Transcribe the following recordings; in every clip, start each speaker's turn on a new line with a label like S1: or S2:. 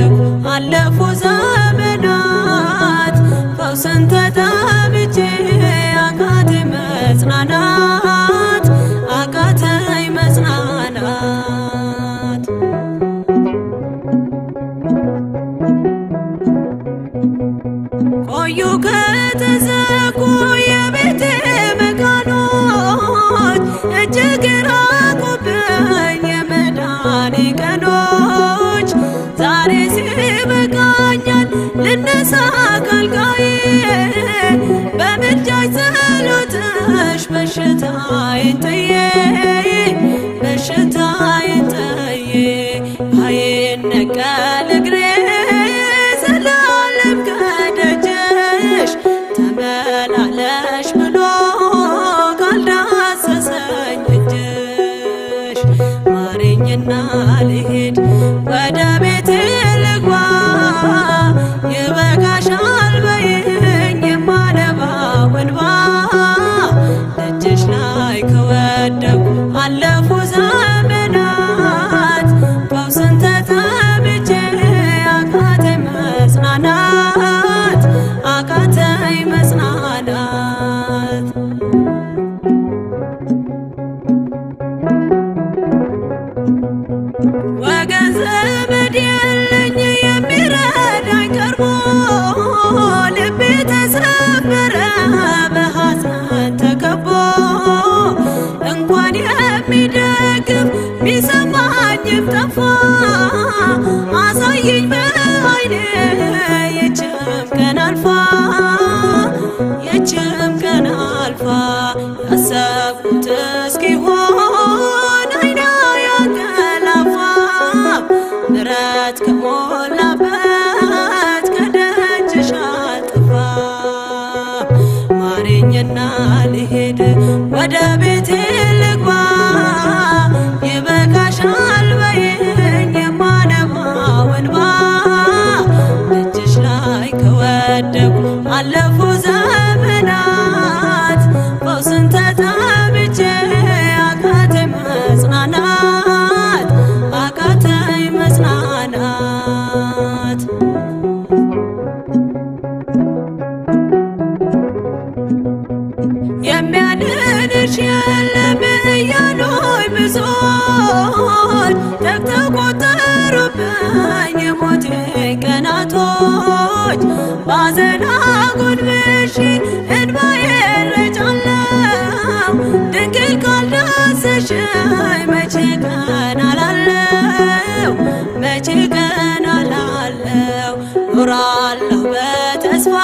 S1: ከወደኩ አለፉ ዘመናት ፈውስን ተጠምቼ አቃተኝ መጽናናት አቃተኝ መጽናናት። ቆዩ ከተዘጉ የቤቴ መቃኖች እጅግ ራቁብኝ የመዳኔ ቀኖች። ዛሬ ሲበቃኛል ልነሳ ካልጋዬ በምልጃሽ ጸሎትሽ በሽታዬን ጥዬ በሽታዬን ጥዬ አይነቀል እግሬ ዘላለም ከደጅሽ ተመላለሽ ብሎ ካልዳሰሰኝ እጅሽ። ማረኝና ልሂድ ወደ ቤቴ ልግባ ይበቃሻል በይኝ የማነባው እንባ። ደጅሽ ላይ ከወደኩ አለፉ ዘመናት ፈውስን ተጠምቼ አቃተኝ መጽናናት አቃተኝ መጽናናት። ወገን ዘመድ የለኝ የሚረዳኝ ቀርቦ ልቤ ተሰበረ በሐዘን ተከቦ። እንኳን የሚደግፍ ሚሰማኝም ጠፋ አሳየኝ በዓይኔ ይህችም ቀን አልፋ ይህችም ቀን አልፋ ያሰብኩት እስኪሆን አይኔ ያንቀላፋ ምሕረት ከሞላበት ከደጅሽ አልጠፋም። ማረኝና ልሂድ ወደ ቤቴ ልግባ ይበቃሻል በይኝ የማነባው እንባ። ደጅሽ ላይ ከወደኩ አለፉ ዘመናት ፈውስን ተጠምቼ አቃተኝ መጽናናት አቃተኝ መጽናናት። የሚያድንሽ የለም እያሉኝ ብዙዎች ተግተው ቆጠሩብኝ የሞቴ ቀናቶች። ባዘን አጎንብሼ እንባዬን ረጫለሁ ድንግል ካልዳሰሽኝ መቼ ቀን አላለው መቼ ቀን አላለው። ኖራለሁ በተስፋ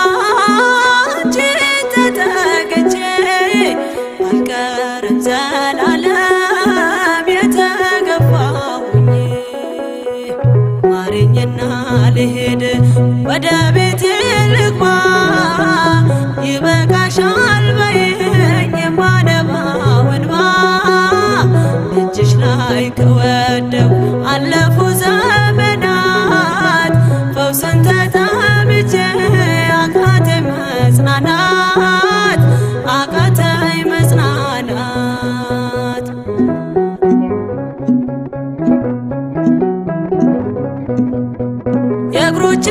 S1: አንቺን ተጠግቼ አልቀርም ዘላለም የተገፋሁኝ። ማረኝና ልሂድ ወደ ቤቴ ልግባ ይበቃሻል በይኝ የማነባው እንባ። እጅሽ ላይ ከወደኩ አለፉ ዘመናት ፈውስን ተጠምቼ አቃተኝ መጽናናት አቃተኝ መጽናናት። የእግሮቼ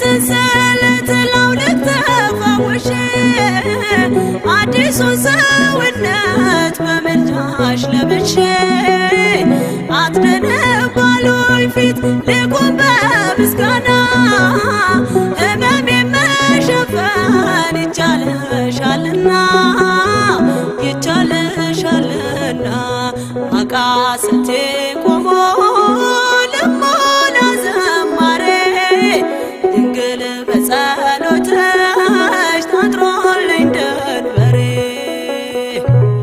S1: ሰንሰለት ላውልቅ ተፈውሼ አዲሱን ሰውነት በምልጃሽ ለብሼ አትደንቅ ባሉኝ ፊት ልቁም በምስጋና ሕመሜን መሸፈን ይቻልሻልና ይቻልሻልና። አቃስቴ ቆሞ ልሞላ ዘማሬ ድንግል በጸሎትሽ ታጥሮልኝ ደንበሬ።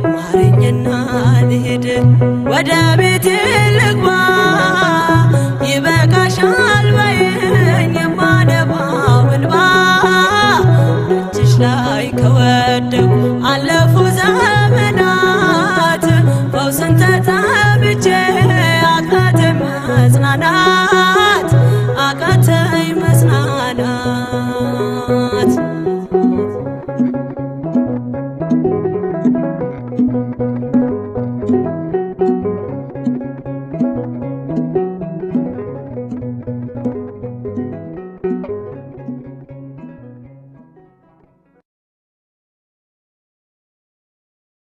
S1: ማረኝና ልሂድ ወደ